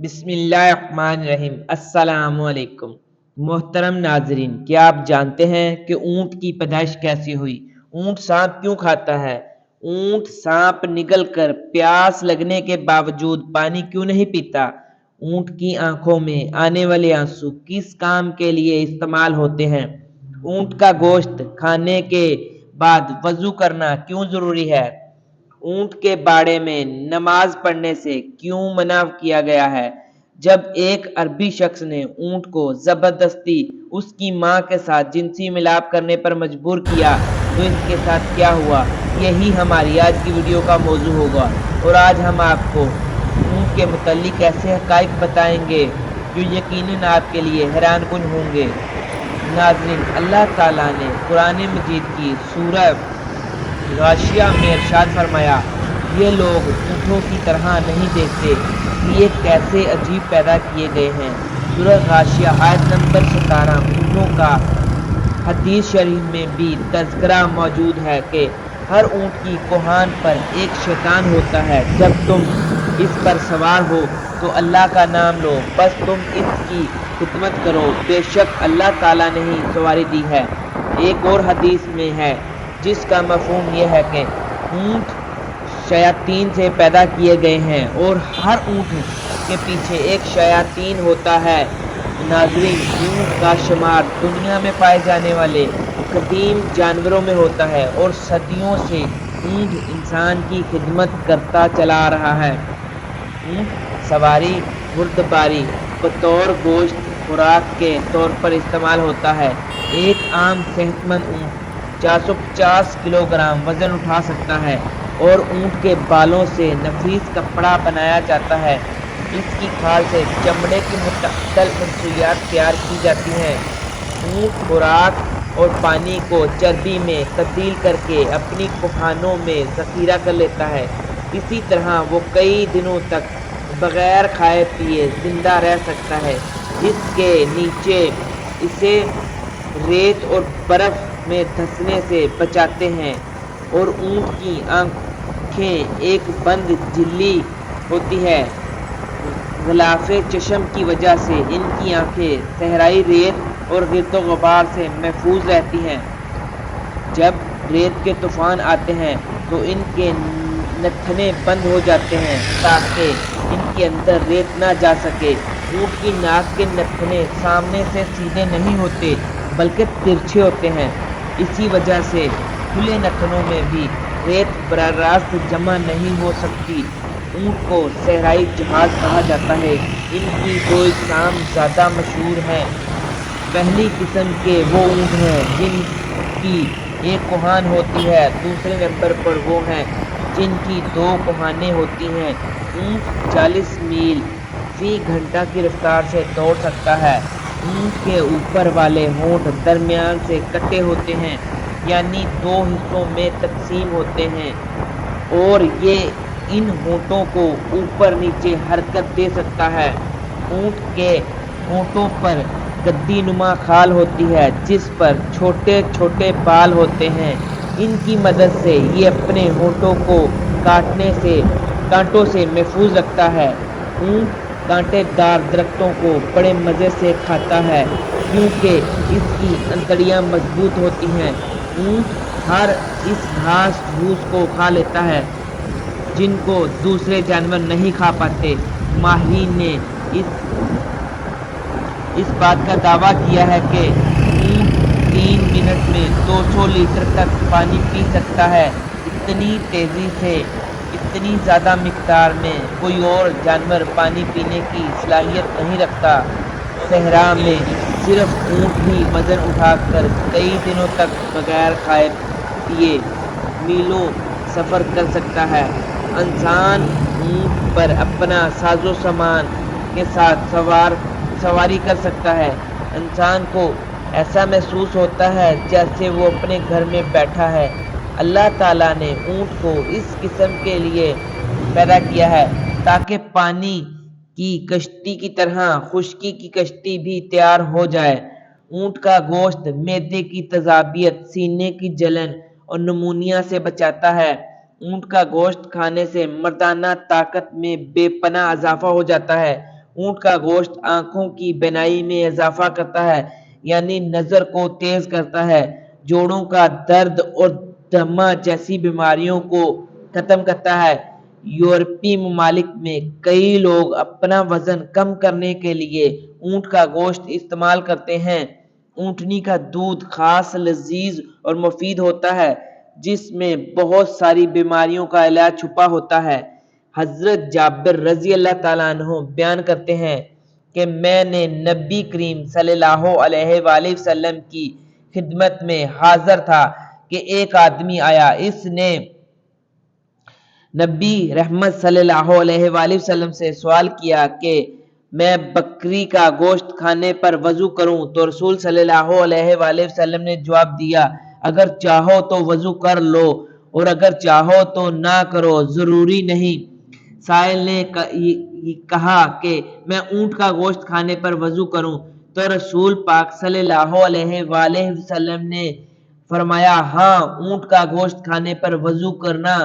بسم اللہ الرحمن الرحیم۔ السلام علیکم محترم ناظرین، کیا آپ جانتے ہیں کہ اونٹ کی پیدائش کیسی ہوئی؟ اونٹ سانپ کیوں کھاتا ہے؟ اونٹ سانپ نگل کر پیاس لگنے کے باوجود پانی کیوں نہیں پیتا؟ اونٹ کی آنکھوں میں آنے والے آنسو کس کام کے لیے استعمال ہوتے ہیں؟ اونٹ کا گوشت کھانے کے بعد وضو کرنا کیوں ضروری ہے؟ اونٹ کے باڑے میں نماز پڑھنے سے کیوں منع کیا گیا ہے؟ جب ایک عربی شخص نے اونٹ کو زبردستی اس کی ماں کے ساتھ جنسی ملاپ کرنے پر مجبور کیا تو اس کے ساتھ کیا ہوا؟ یہی ہماری آج کی ویڈیو کا موضوع ہوگا، اور آج ہم آپ کو اونٹ کے متعلق ایسے حقائق بتائیں گے جو یقیناً آپ کے لیے حیران کن ہوں گے۔ ناظرین، اللہ تعالیٰ نے قرآن مجید کی سورہ غاشیہ میں ارشاد فرمایا، یہ لوگ اونٹوں کی طرح نہیں دیکھتے کہ یہ کیسے عجیب پیدا کیے گئے ہیں۔ سورہ غاشیہ آیت نمبر 17۔ اونٹوں کا حدیث شریف میں بھی تذکرہ موجود ہے کہ ہر اونٹ کی کوہان پر ایک شیطان ہوتا ہے۔ جب تم اس پر سوار ہو تو اللہ کا نام لو، بس تم اس کی خدمت کرو، بے شک اللہ تعالیٰ نے ہی سواری دی ہے۔ ایک اور حدیث میں ہے جس کا مفہوم یہ ہے کہ اونٹ شیاطین سے پیدا کیے گئے ہیں اور ہر اونٹ کے پیچھے ایک شیاطین ہوتا ہے۔ ناظرین، اونٹ کا شمار دنیا میں پائے جانے والے قدیم جانوروں میں ہوتا ہے اور صدیوں سے اونٹ انسان کی خدمت کرتا چلا آ رہا ہے۔ اونٹ سواری، بردباری، بطور گوشت خوراک کے طور پر استعمال ہوتا ہے۔ ایک عام صحت مند اونٹ 450 کلو گرام وزن اٹھا سکتا ہے اور اونٹ کے بالوں سے نفیس کپڑا بنایا جاتا ہے۔ اس کی کھال سے چمڑے کی متعدد منشیات تیار کی جاتی ہیں۔ اونٹ خوراک اور پانی کو چربی میں تبدیل کر کے اپنی کوہانوں میں ذخیرہ کر لیتا ہے۔ اسی طرح وہ کئی دنوں تک بغیر کھائے پیے زندہ رہ سکتا ہے۔ اس کے نیچے اسے ریت اور برف میں دھنسنے سے بچاتے ہیں، اور اونٹ کی آنکھیں ایک بند جھلی ہوتی ہے۔ غلاف چشم کی وجہ سے ان کی آنکھیں صحرائی ریت اور گرد و غبار سے محفوظ رہتی ہیں۔ جب ریت کے طوفان آتے ہیں تو ان کے نتھنے بند ہو جاتے ہیں تاکہ ان کے اندر ریت نہ جا سکے۔ اونٹ کی ناک کے نتھنے سامنے سے سیدھے نہیں ہوتے بلکہ ترچھے ہوتے ہیں۔ اسی وجہ سے کھلے نتھنوں میں بھی ریت براہ راست جمع نہیں ہو سکتی۔ اونٹ کو صحرائی جہاز کہا جاتا ہے۔ ان کی دو اقسام زیادہ مشہور ہیں۔ پہلی قسم کے وہ اونٹ ہیں جن کی ایک کوہان ہوتی ہے، دوسرے نمبر پر وہ ہیں جن کی دو کوہانیں ہوتی ہیں۔ اونٹ 40 میل فی گھنٹہ کی رفتار سے دوڑ سکتا ہے۔ اونٹ کے اوپر والے ہونٹ درمیان سے کٹے ہوتے ہیں، یعنی دو حصوں میں تقسیم ہوتے ہیں، اور یہ ان ہونٹوں کو اوپر نیچے حرکت دے سکتا ہے۔ اونٹ کے ہونٹوں پر گدی نما کھال ہوتی ہے جس پر چھوٹے چھوٹے بال ہوتے ہیں۔ ان کی مدد سے یہ اپنے ہونٹوں کو کانٹوں سے محفوظ رکھتا ہے۔ اونٹ کانٹے دار درختوں کو بڑے مزے سے کھاتا ہے کیونکہ اس کی انتڑیاں مضبوط ہوتی ہیں۔ اونٹ ہر اس گھاس پھوس کو کھا لیتا ہے جن کو دوسرے جانور نہیں کھا پاتے۔ ماہرین نے اس بات کا دعویٰ کیا ہے کہ اونٹ 3 منٹ میں 200 لیٹر تک پانی پی سکتا ہے۔ اتنی تیزی سے اتنی زیادہ مقدار میں کوئی اور جانور پانی پینے کی صلاحیت نہیں رکھتا۔ صحرا میں صرف اونٹ ہی وزن اٹھا کر کئی دنوں تک بغیر کھائے پیے میلوں سفر کر سکتا ہے۔ انسان اونٹ پر اپنا ساز و سامان کے ساتھ سواری کر سکتا ہے۔ انسان کو ایسا محسوس ہوتا ہے جیسے وہ اپنے گھر میں بیٹھا ہے۔ اللہ تعالیٰ نے اونٹ کو اس قسم کے لیے پیدا کیا ہے تاکہ پانی کی کشتی کی طرح خشکی کی کشتی بھی تیار ہو جائے۔ اونٹ کا گوشت معدے کی تیزابیت، سینے کی جلن اور نمونیا سے بچاتا ہے۔ اونٹ کا گوشت کھانے سے مردانہ طاقت میں بے پناہ اضافہ ہو جاتا ہے۔ اونٹ کا گوشت آنکھوں کی بینائی میں اضافہ کرتا ہے، یعنی نظر کو تیز کرتا ہے، جوڑوں کا درد اور دمہ جیسی بیماریوں کو ختم کرتا ہے۔ یورپی ممالک میں کئی لوگ اپنا وزن کم کرنے کے لیے اونٹ کا گوشت استعمال کرتے ہیں۔ اونٹنی کا دودھ خاص لذیذ اور مفید ہوتا ہے، جس میں بہت ساری بیماریوں کا علاج چھپا ہوتا ہے۔ حضرت جابر رضی اللہ تعالیٰ عنہ بیان کرتے ہیں کہ میں نے نبی کریم صلی اللہ علیہ وآلہ وسلم کی خدمت میں حاضر تھا کہ ایک آدمی آیا۔ اس نے نبی رحمت صلی اللہ علیہ وآلہ وسلم سے سوال کیا کہ میں بکری کا گوشت کھانے پر وضو کروں؟ تو رسول صلی اللہ علیہ وآلہ وسلم نے جواب دیا، اگر چاہو تو وضو کر لو اور اگر چاہو تو نہ کرو، ضروری نہیں۔ سائل نے کہا کہ میں اونٹ کا گوشت کھانے پر وضو کروں؟ تو رسول پاک صلی اللہ علیہ وآلہ وسلم نے فرمایا، ہاں، اونٹ کا گوشت کھانے پر وضو کرنا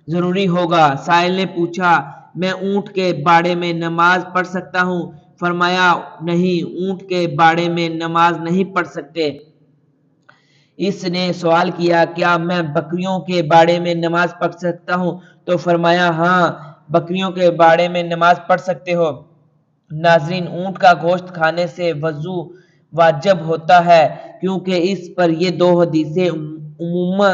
ضروری ہوگا۔ سائل نے پوچھا، میں اونٹ کے باڑے میں نماز پڑھ سکتا ہوں؟ فرمایا، نہیں، اونٹ کے باڑے میں نماز نہیں پڑھ سکتے۔ اس نے سوال کیا، کیا میں بکریوں کے باڑے میں نماز پڑھ سکتا ہوں؟ تو فرمایا، ہاں، بکریوں کے باڑے میں نماز پڑھ سکتے ہو۔ ناظرین، اونٹ کا گوشت کھانے سے وضو واجب ہوتا ہے، کیونکہ اس پر یہ دو حدیثیں عموما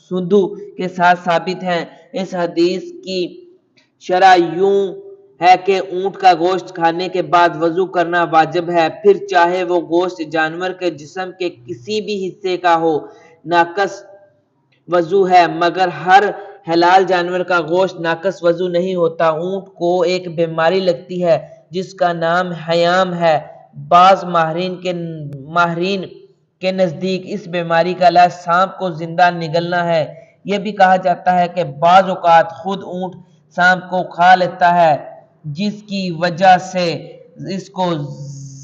سندو کے ساتھ ثابت ہیں۔ اس حدیث کی شرح یوں ہے کہ اونٹ کا گوشت کھانے کے بعد وضو کرنا واجب ہے، پھر چاہے وہ گوشت جانور کے جسم کے کسی بھی حصے کا ہو، ناقص وضو ہے، مگر ہر حلال جانور کا گوشت ناقص وضو نہیں ہوتا۔ اونٹ کو ایک بیماری لگتی ہے جس کا نام حیام ہے۔ بعض ماہرین کے نزدیک اس بیماری کا علاج سانپ کو زندہ نگلنا ہے۔ یہ بھی کہا جاتا ہے کہ بعض اوقات خود اونٹ سانپ کو کھا لیتا ہے، جس کی وجہ سے اس کو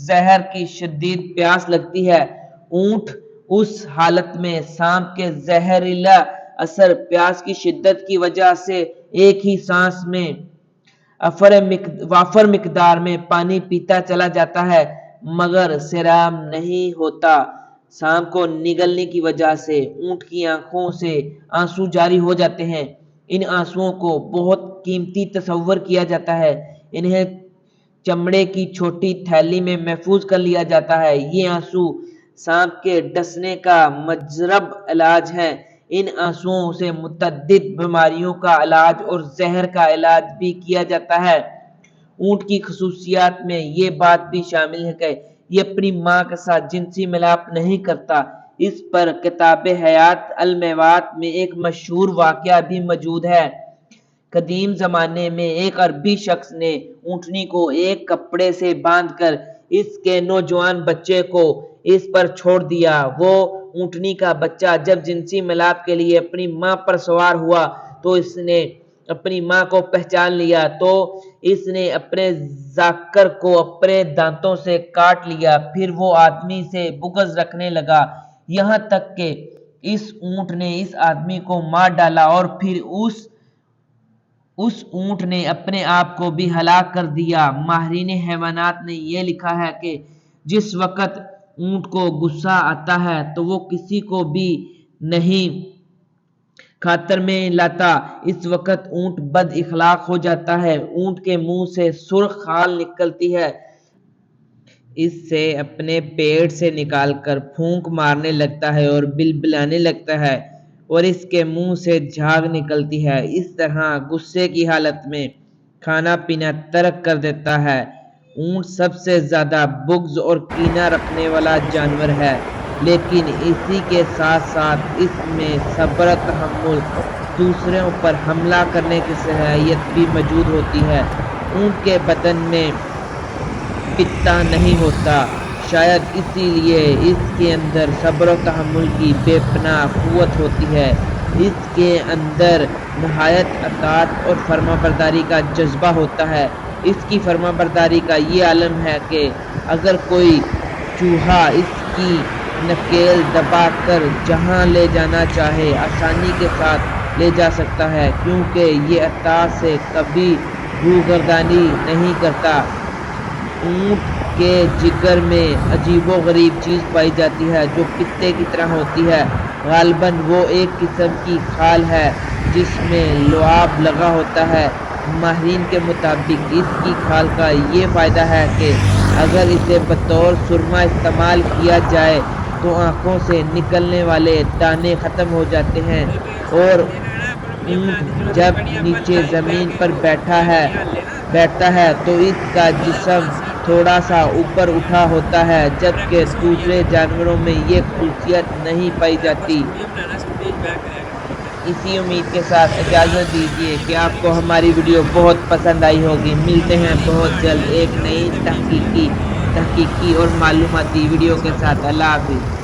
زہر کی شدید پیاس لگتی ہے۔ اونٹ اس حالت میں سانپ کے زہریلا اثر، پیاس کی شدت کی وجہ سے ایک ہی سانس میں وافر مقدار میں پانی پیتا چلا جاتا ہے، مگر سیراب نہیں ہوتا۔ سانپ کو نگلنے کی وجہ سے اونٹ کی آنکھوں سے آنسو جاری ہو جاتے ہیں۔ ان آنسوؤں کو بہت قیمتی تصور کیا جاتا ہے۔ انہیں چمڑے کی چھوٹی تھیلی میں محفوظ کر لیا جاتا ہے۔ یہ آنسو سانپ کے ڈسنے کا مجرب علاج ہیں۔ ان آنسوؤں سے متعدد بیماریوں کا علاج اور زہر کا علاج بھی کیا جاتا ہے۔ اونٹ کی خصوصیات میں یہ بات بھی شامل ہے کہ یہ اپنی ماں کے ساتھ جنسی ملاپ نہیں کرتا۔ اس پر کتاب حیات المیوات میں ایک مشہور واقعہ بھی موجود ہے۔ قدیم زمانے میں ایک عربی شخص نے اونٹنی کو ایک کپڑے سے باندھ کر اس کے نوجوان بچے کو اس پر چھوڑ دیا۔ وہ اونٹنی کا بچہ جب جنسی ملاپ کے لیے اپنی ماں پر سوار ہوا تو اس نے اپنی ماں کو پہچان لیا، تو اس نے اپنے ذکر کو اپنے دانتوں سے کاٹ لیا۔ پھر وہ آدمی سے بغض رکھنے لگا، یہاں تک کہ اس اونٹ نے اس آدمی کو مار ڈالا اور پھر اس اونٹ نے اپنے آپ کو بھی ہلاک کر دیا۔ ماہرین حیوانات نے یہ لکھا ہے کہ جس وقت اونٹ کو غصہ آتا ہے تو وہ کسی کو بھی نہیں خاطر میں لاتا۔ اس وقت اونٹ بد اخلاق ہو جاتا ہے۔ اونٹ کے منہ سے سرخ خال نکلتی ہے، اس سے اپنے پیٹ سے نکال کر پھونک مارنے لگتا ہے اور بلبلانے لگتا ہے، اور اس کے منہ سے جھاگ نکلتی ہے۔ اس طرح غصے کی حالت میں کھانا پینا ترک کر دیتا ہے۔ اونٹ سب سے زیادہ بغض اور کینہ رکھنے والا جانور ہے، لیکن اسی کے ساتھ ساتھ اس میں صبر و تحمل، دوسروں پر حملہ کرنے کی صلاحیت بھی موجود ہوتی ہے۔ اونٹ کے بدن میں پتا نہیں ہوتا، شاید اسی لیے اس کے اندر صبر و تحمل کی بے پناہ قوت ہوتی ہے۔ اس کے اندر نہایت اطاعت اور فرما برداری کا جذبہ ہوتا ہے۔ اس کی فرما برداری کا یہ عالم ہے کہ اگر کوئی چوہا اس کی نکیل دبا کر جہاں لے جانا چاہے آسانی کے ساتھ لے جا سکتا ہے، کیونکہ یہ اطاعت سے کبھی روگردانی نہیں کرتا۔ اونٹ کے جگر میں عجیب و غریب چیز پائی جاتی ہے جو پتے کی طرح ہوتی ہے۔ غالباً وہ ایک قسم کی کھال ہے جس میں لعاب لگا ہوتا ہے۔ ماہرین کے مطابق اس کی کھال کا یہ فائدہ ہے کہ اگر اسے بطور سرما استعمال کیا جائے تو آنکھوں سے نکلنے والے دانے ختم ہو جاتے ہیں، اور اونٹ جب نیچے زمین پر بیٹھتا ہے تو اس کا جسم تھوڑا سا اوپر اٹھا ہوتا ہے، جبکہ دوسرے جانوروں میں یہ خصوصیت نہیں پائی جاتی۔ اسی امید کے ساتھ اجازت دیجیے کہ آپ کو ہماری ویڈیو بہت پسند آئی ہوگی۔ ملتے ہیں بہت جلد ایک نئی تحقیقی اور معلوماتی ویڈیو کے ساتھ۔ اللہ حافظ۔